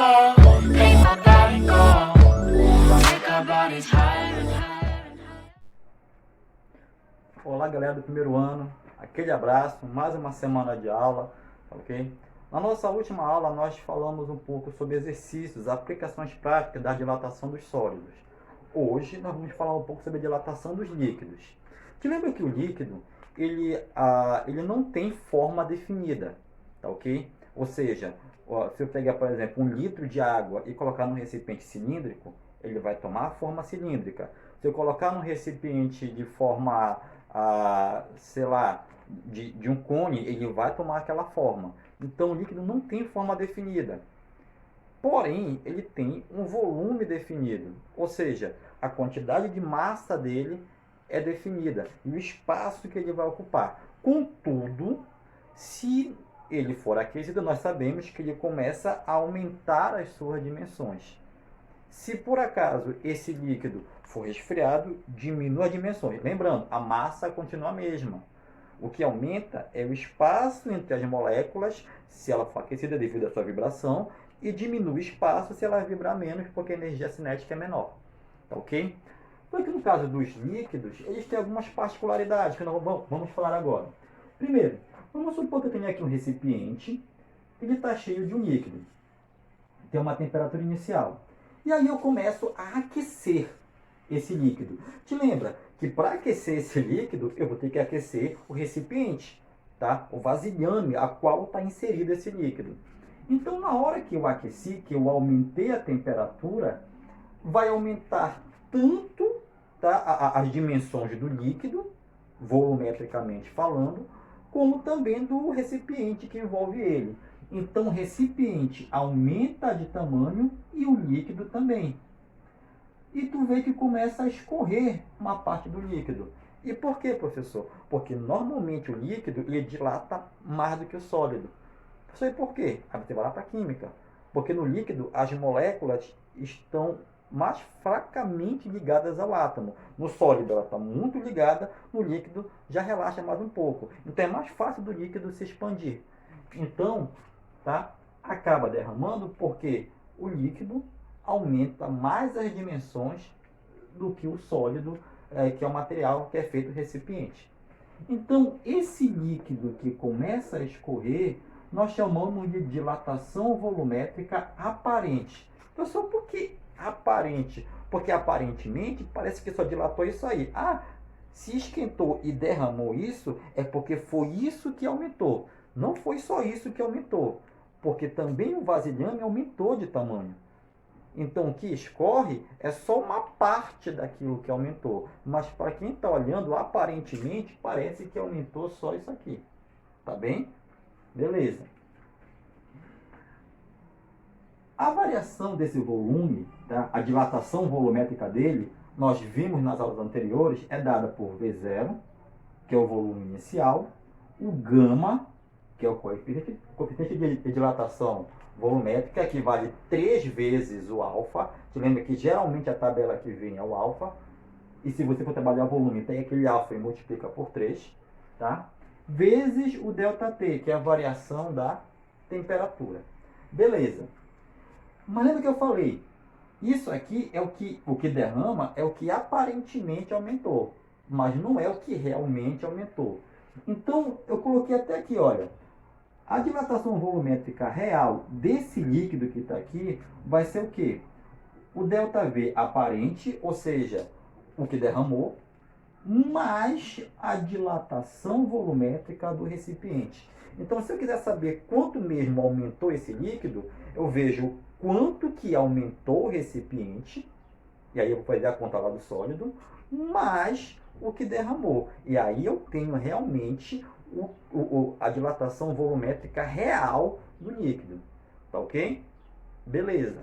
go, make my body go, make our bodies higher and higher and higher. Olá, galera do primeiro ano, aquele abraço, mais uma semana de aula, ok? Na nossa última aula nós falamos um pouco sobre exercícios, aplicações práticas da dilatação dos sólidos. Hoje nós vamos falar um pouco sobre a dilatação dos líquidos. Te lembra que o líquido, ele não tem forma definida, tá ok? Ou seja, se eu pegar, por exemplo, 1 litro de água e colocar num recipiente cilíndrico, ele vai tomar a forma cilíndrica. Se eu colocar num recipiente de forma, sei lá, de um cone, ele vai tomar aquela forma. Então o líquido não tem forma definida. Porém, ele tem um volume definido. Ou seja, a quantidade de massa dele é definida e o espaço que ele vai ocupar. Contudo, se ele for aquecido, nós sabemos que ele começa a aumentar as suas dimensões. Se por acaso esse líquido for resfriado, diminui as dimensões. Lembrando, a massa continua a mesma. O que aumenta é o espaço entre as moléculas, se ela for aquecida devido à sua vibração, e diminui o espaço se ela vibrar menos, porque a energia cinética é menor. Tá ok? Só que no caso dos líquidos, eles têm algumas particularidades que nós vamos falar agora. Primeiro, vamos supor que eu tenha aqui um recipiente, ele está cheio de um líquido. Tem uma temperatura inicial. E aí eu começo a aquecer esse líquido. Te lembra que para aquecer esse líquido, eu vou ter que aquecer o recipiente, tá? O vasilhame a qual está inserido esse líquido. Então, na hora que eu aqueci, que eu aumentei a temperatura, vai aumentar tanto, tá, as dimensões do líquido, volumetricamente falando, como também do recipiente que envolve ele. Então, o recipiente aumenta de tamanho e o líquido também. E tu vê que começa a escorrer uma parte do líquido. E por quê, professor? Porque normalmente o líquido ele dilata mais do que o sólido. Professor, e por quê? Aí você vai lá para a química. Porque no líquido as moléculas estão mais fracamente ligadas ao átomo. No sólido ela está muito ligada, no líquido já relaxa mais um pouco. Então é mais fácil do líquido se expandir. Então, tá? Acaba derramando porque o líquido aumenta mais as dimensões do que o sólido, que é o material que é feito o recipiente. Então, esse líquido que começa a escorrer, nós chamamos de dilatação volumétrica aparente. Pessoal, por que aparente? Porque aparentemente parece que só dilatou isso aí. Se esquentou e derramou isso, é porque foi isso que aumentou. Não foi só isso que aumentou, porque também o vasilhame aumentou de tamanho. Então, o que escorre é só uma parte daquilo que aumentou. Mas, para quem está olhando, aparentemente, parece que aumentou só isso aqui. Tá bem? Beleza. A variação desse volume, tá? A dilatação volumétrica dele, nós vimos nas aulas anteriores, é dada por V0, que é o volume inicial, o gama, que é o coeficiente de dilatação volumétrica, que vale 3 vezes o alfa. Você lembra que geralmente a tabela que vem é o alfa. E se você for trabalhar o volume, tem aquele alfa e multiplica por 3. Tá? Vezes o ΔT, que é a variação da temperatura. Beleza. Mas lembra que eu falei? Isso aqui é o que derrama, é o que aparentemente aumentou. Mas não é o que realmente aumentou. Então, eu coloquei até aqui, olha. A dilatação volumétrica real desse líquido que está aqui vai ser o quê? O ΔV aparente, ou seja, o que derramou, mais a dilatação volumétrica do recipiente. Então, se eu quiser saber quanto mesmo aumentou esse líquido, eu vejo quanto que aumentou o recipiente, e aí eu vou fazer a conta lá do sólido, mais o que derramou. E aí eu tenho realmente a dilatação volumétrica real do líquido. Tá ok? Beleza.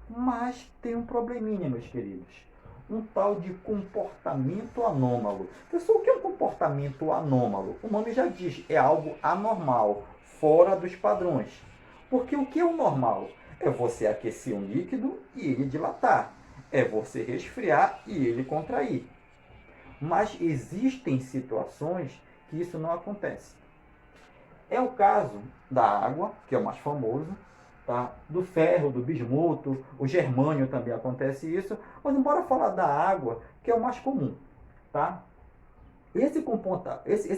Mas tem um probleminha, meus queridos. Um tal de comportamento anômalo. Pessoal, o que é um comportamento anômalo? O nome já diz, é algo anormal, fora dos padrões. Porque o que é o normal? É você aquecer um líquido e ele dilatar. É você resfriar e ele contrair. Mas existem situações que isso não acontece. É o caso da água, que é o mais famoso, tá? Do ferro, do bismuto, o germânio também acontece isso. Mas bora falar da água, que é o mais comum, tá? Esse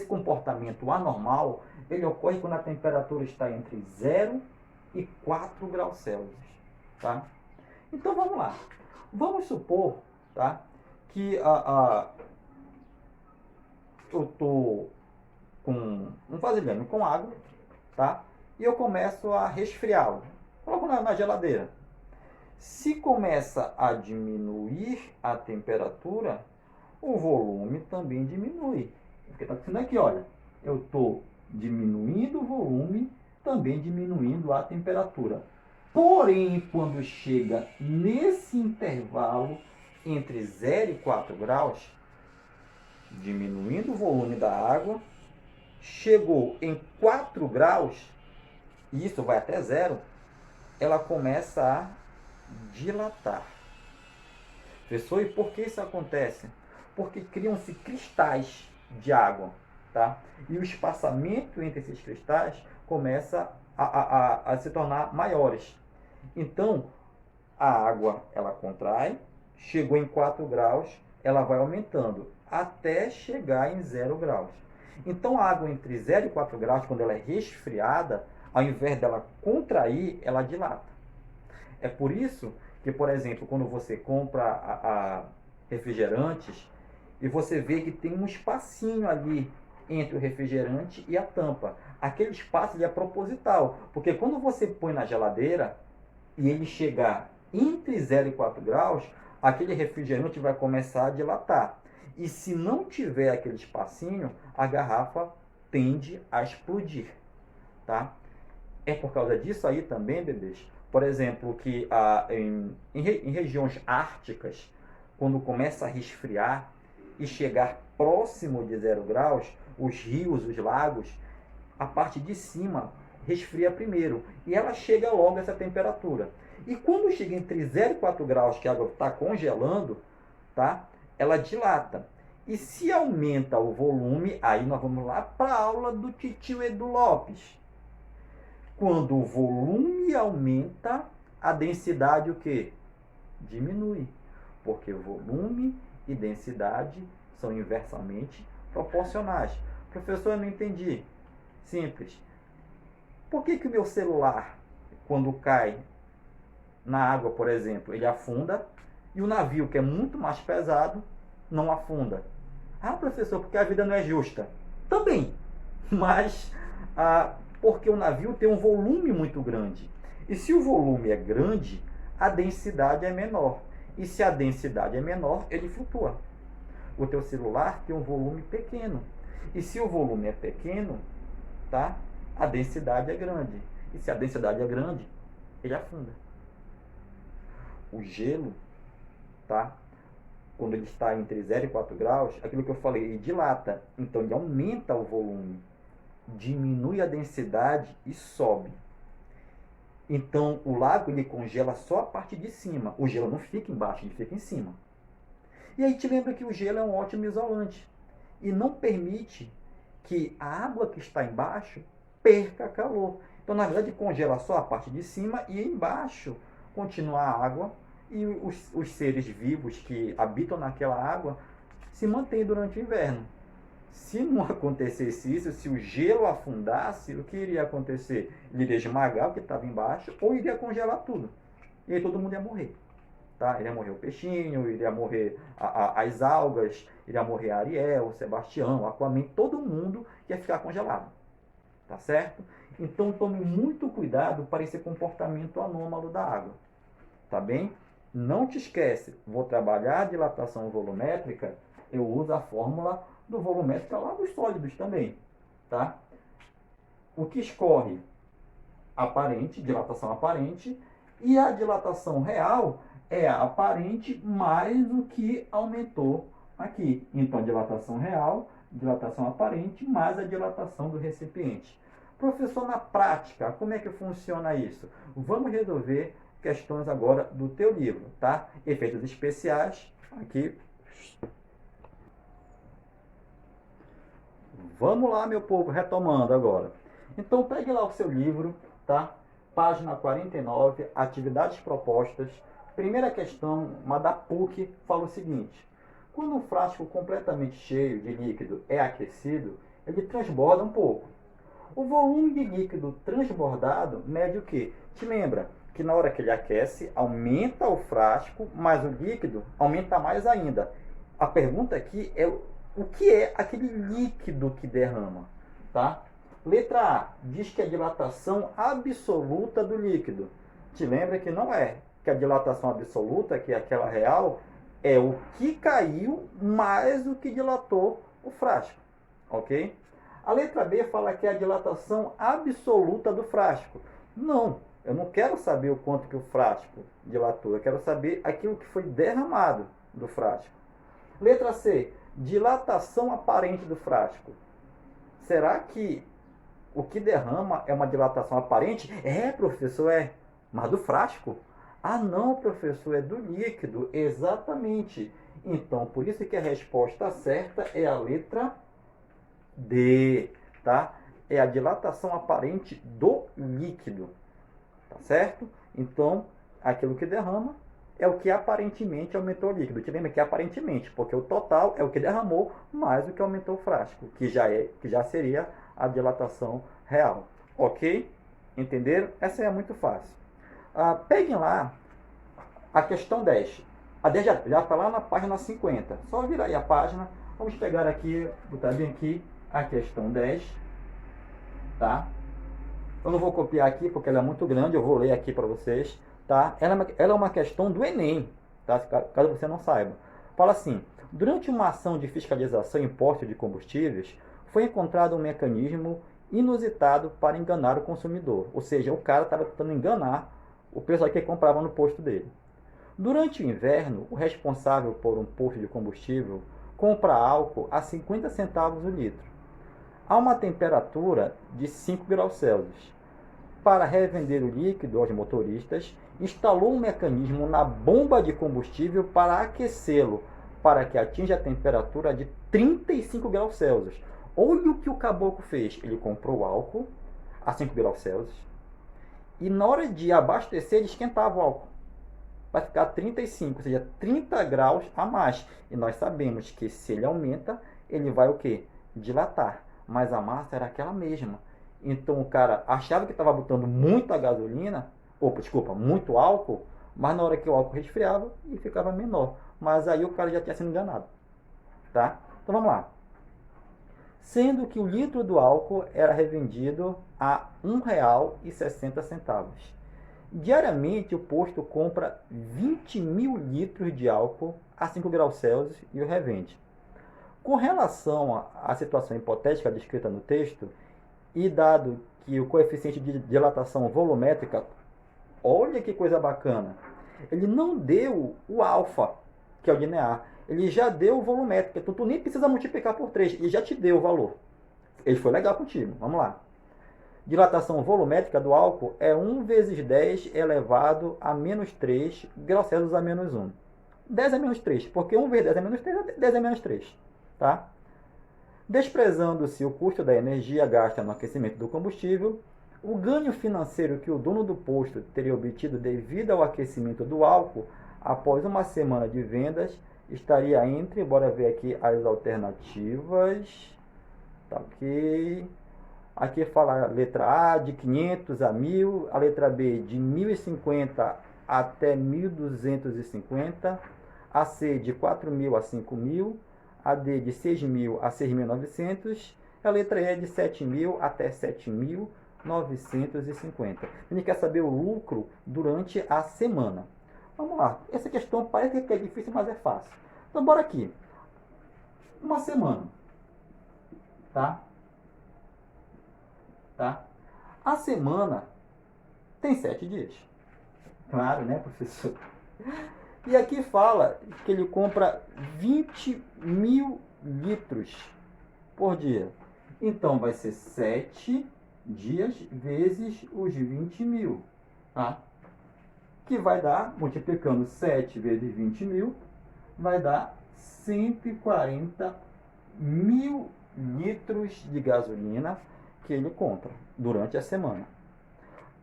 comportamento anormal, ele ocorre quando a temperatura está entre 0 e 4 graus Celsius, tá? Então vamos lá. Vamos supor, tá, que eu estou com um vasilhame com água, tá? E eu começo a resfriá-lo. Coloco na geladeira. Se começa a diminuir a temperatura, o volume também diminui. Porque está dizendo aqui, olha, eu estou diminuindo o volume, também diminuindo a temperatura. Porém, quando chega nesse intervalo entre 0 e 4 graus, diminuindo o volume da água, chegou em 4 graus, e isso vai até 0, ela começa a dilatar. Professor, e por que isso acontece? Porque criam-se cristais de água, tá? E o espaçamento entre esses cristais começa a se tornar maiores. Então, a água, ela contrai, chegou em 4 graus, ela vai aumentando até chegar em 0 graus. Então, a água entre 0 e 4 graus, quando ela é resfriada, ao invés dela contrair, ela dilata. É por isso que, por exemplo, quando você compra refrigerantes e você vê que tem um espacinho ali entre o refrigerante e a tampa. Aquele espaço ali é proposital, porque quando você põe na geladeira e ele chegar entre 0 e 4 graus, aquele refrigerante vai começar a dilatar. E se não tiver aquele espacinho, a garrafa tende a explodir, tá? É por causa disso aí também, bebês, por exemplo, que em regiões árticas, quando começa a resfriar e chegar próximo de 0 graus, os rios, os lagos, a parte de cima resfria primeiro e ela chega logo a essa temperatura. E quando chega entre 0 e 4 graus, que a água está congelando, tá? Ela dilata. E se aumenta o volume, aí nós vamos lá para a aula do titio Edu Lopes. Quando o volume aumenta, a densidade o quê? Diminui. Porque volume e densidade são inversamente proporcionais. Professor, eu não entendi. Simples. Por que o meu celular, quando cai na água, por exemplo, ele afunda, e o navio, que é muito mais pesado, não afunda? Ah, professor, porque a vida não é justa. Também. Mas porque o navio tem um volume muito grande. E se o volume é grande, a densidade é menor. E se a densidade é menor, ele flutua. O teu celular tem um volume pequeno. E se o volume é pequeno, tá? A densidade é grande. E se a densidade é grande, ele afunda. O gelo, tá? Quando ele está entre 0 e 4 graus, aquilo que eu falei, ele dilata. Então ele aumenta o volume, diminui a densidade e sobe. Então o lago ele congela só a parte de cima. O gelo não fica embaixo, ele fica em cima. E aí te lembra que o gelo é um ótimo isolante e não permite que a água que está embaixo perca calor. Então, na verdade, congela só a parte de cima e embaixo continua a água e os seres vivos que habitam naquela água se mantêm durante o inverno. Se não acontecesse isso, se o gelo afundasse, o que iria acontecer? Ele iria esmagar o que estava embaixo ou iria congelar tudo. E aí todo mundo ia morrer. Tá? Iria morrer o peixinho, iria morrer as algas, iria morrer a Ariel, o Sebastião, o Aquaman, todo mundo ia ficar congelado. Tá certo? Então tome muito cuidado para esse comportamento anômalo da água. Tá bem? Não te esquece, vou trabalhar a dilatação volumétrica, eu uso a fórmula do volumétrica lá dos sólidos também. Tá? O que escorre aparente, dilatação aparente, e a dilatação real é a aparente mais o que aumentou aqui. Então, a dilatação real, dilatação aparente, mais a dilatação do recipiente. Professor, na prática, como é que funciona isso? Vamos resolver questões agora do teu livro, tá? Efeitos especiais, aqui. Vamos lá, meu povo, retomando agora. Então, pegue lá o seu livro, tá? página 49, atividades propostas. Primeira questão, uma da PUC, fala o seguinte: quando um frasco completamente cheio de líquido é aquecido, ele transborda um pouco. O volume de líquido transbordado mede o quê? Te lembra que na hora que ele aquece, aumenta o frasco, mas o líquido aumenta mais ainda. A pergunta aqui é o que é aquele líquido que derrama, tá? Letra A, diz que a dilatação absoluta do líquido. Te lembra que não é, que a dilatação absoluta, que é aquela real, é o que caiu mais o que dilatou o frasco, ok? A letra B fala que é a dilatação absoluta do frasco. Não, eu não quero saber o quanto que o frasco dilatou, eu quero saber aquilo que foi derramado do frasco. Letra C, dilatação aparente do frasco. Será que o que derrama é uma dilatação aparente? É, professor, é. Mas do frasco? Ah, não, professor, é do líquido. Exatamente. Então, por isso que a resposta certa é a letra D, tá? É a dilatação aparente do líquido, tá certo? Então, aquilo que derrama é o que aparentemente aumentou o líquido. Te lembra que é aparentemente, porque o total é o que derramou mais o que aumentou o frasco, que já seria a dilatação real. Ok? Entenderam? Essa é muito fácil. Peguem lá a questão 10. A 10 já está lá na página 50. Só virar aí a página. Vamos pegar aqui, botar bem aqui a questão 10. Tá? Eu não vou copiar aqui porque ela é muito grande. Eu vou ler aqui para vocês. Tá? Ela é uma questão do Enem. Tá? Caso você não saiba. Fala assim: durante uma ação de fiscalização em postos de combustíveis, foi encontrado um mecanismo inusitado para enganar o consumidor. Ou seja, o cara estava tentando enganar o pessoal que comprava no posto dele. Durante o inverno, o responsável por um posto de combustível compra álcool a 50 centavos o litro, a uma temperatura de 5 graus Celsius. Para revender o líquido aos motoristas, instalou um mecanismo na bomba de combustível para aquecê-lo, para que atinja a temperatura de 35 graus Celsius. Olha o que o caboclo fez. Ele comprou álcool a 5 graus Celsius e na hora de abastecer, ele esquentava o álcool. Vai ficar 35, ou seja, 30 graus a mais. E nós sabemos que se ele aumenta, ele vai o quê? Dilatar. Mas a massa era aquela mesma. Então o cara achava que estava botando muita gasolina, muito álcool, mas na hora que o álcool resfriava, ele ficava menor. Mas aí o cara já tinha sido enganado. Tá? Então vamos lá. Sendo que o litro do álcool era revendido a R$ 1,60. Diariamente o posto compra 20 mil litros de álcool a 5 graus Celsius e o revende. Com relação à situação hipotética descrita no texto, e dado que o coeficiente de dilatação volumétrica, olha que coisa bacana, ele não deu o alfa, que é o linear, ele já deu o volumétrico, então tu nem precisa multiplicar por 3, ele já te deu o valor. Ele foi legal contigo, vamos lá. Dilatação volumétrica do álcool é 1 vezes 10 elevado a menos 3 graus Celsius a menos 1. 10 é menos 3, porque 1 vezes 10 é menos 3, 10 é menos 3. Tá? Desprezando-se o custo da energia gasta no aquecimento do combustível, o ganho financeiro que o dono do posto teria obtido devido ao aquecimento do álcool após uma semana de vendas estaria entre, bora ver aqui as alternativas, tá ok, aqui fala a letra A de 500 a 1.000, a letra B de 1.050 até 1.250, a C de 4.000 a 5.000, a D de 6.000 a 6.900, a letra E de 7.000 até 7.950. A gente quer saber o lucro durante a semana. Vamos lá, essa questão parece que é difícil, mas é fácil. Então, bora aqui. Uma semana. Tá? Tá? A semana tem 7 dias. Claro, né, professor? E aqui fala que ele compra 20 mil litros por dia. Então, vai ser 7 dias vezes os 20 mil. Tá? Que vai dar, multiplicando 7 vezes 20 mil, vai dar 140 mil litros de gasolina que ele compra durante a semana.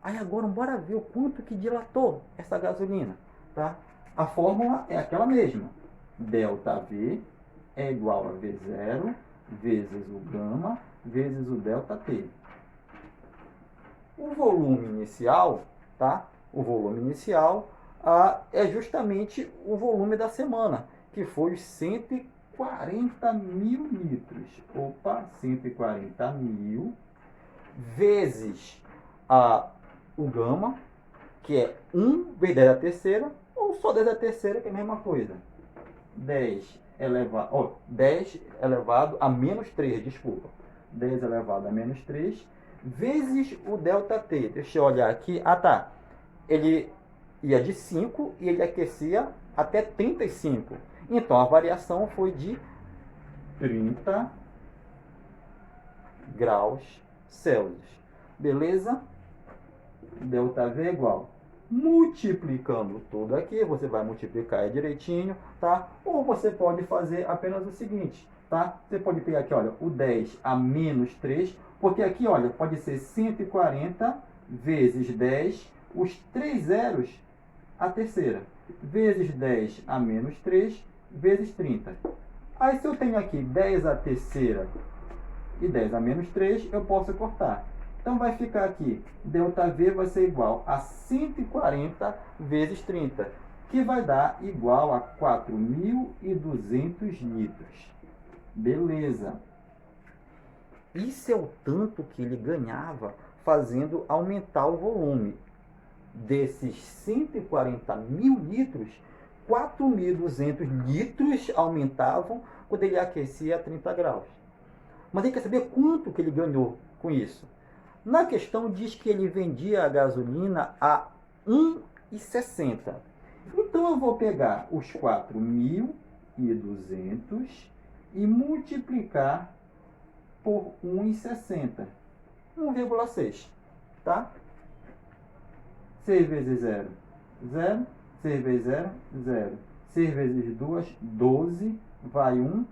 Aí agora bora ver o quanto que dilatou essa gasolina, tá? A fórmula é aquela mesma. ΔV é igual a V0 vezes o gama vezes o ΔT. O volume inicial, tá? O volume inicial é justamente o volume da semana, que foi os 140 mil litros. Opa, 140 mil vezes o gama, que é 1 vezes 10 a terceira, ou só 10 a terceira, que é a mesma coisa. 10 elevado a menos 3, desculpa. 10 elevado a menos 3, vezes o ΔT. Deixa eu olhar aqui. Ah, tá. Ele ia de 5 e ele aquecia até 35. Então, a variação foi de 30 graus Celsius. Beleza? ΔV é igual. Multiplicando tudo aqui, você vai multiplicar direitinho, tá? Ou você pode fazer apenas o seguinte, tá? Você pode pegar aqui, olha, o 10 a menos 3, porque aqui, olha, pode ser 140 vezes 10, os 3 zeros a terceira, vezes 10 a menos 3, vezes 30. Aí, se eu tenho aqui 10 a terceira e 10 a menos 3, eu posso cortar. Então, vai ficar aqui, ΔV vai ser igual a 140 vezes 30, que vai dar igual a 4.200 litros. Beleza. Isso é o tanto que ele ganhava fazendo aumentar o volume. Desses 140 mil litros, 4.200 litros aumentavam quando ele aquecia a 30 graus. Mas ele quer saber quanto que ele ganhou com isso. Na questão diz que ele vendia a gasolina a 1,60. Então eu vou pegar os 4.200 e multiplicar por 1,60. 1,6, tá? 6 vezes 0, 0. 6 vezes 0, 0. 6 vezes 2, 12. Vai 1.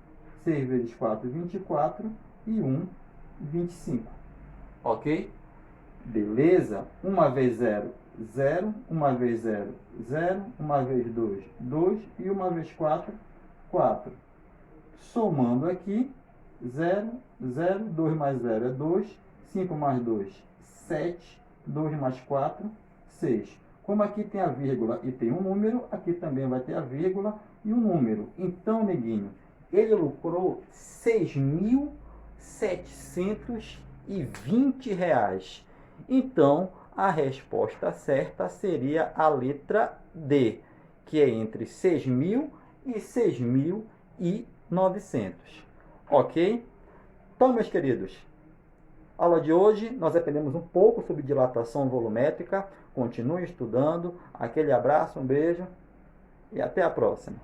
6 vezes 4, 24. E 1, 25. Ok? Beleza? 1 vezes 0, 0. 1 vezes 0, 0. 1 vezes 2, 2. E 1 vezes 4, 4. Somando aqui, 0, 0. 2 mais 0 é 2. 5 mais 2, 7. 2 mais 4, 6. Como aqui tem a vírgula e tem um número, aqui também vai ter a vírgula e um número. Então, neguinho, ele lucrou R$ 6.720. Então, a resposta certa seria a letra D, que é entre 6.000 e 6.900. Ok? Então, meus queridos, aula de hoje, nós aprendemos um pouco sobre dilatação volumétrica. Continue estudando. Aquele abraço, um beijo e até a próxima.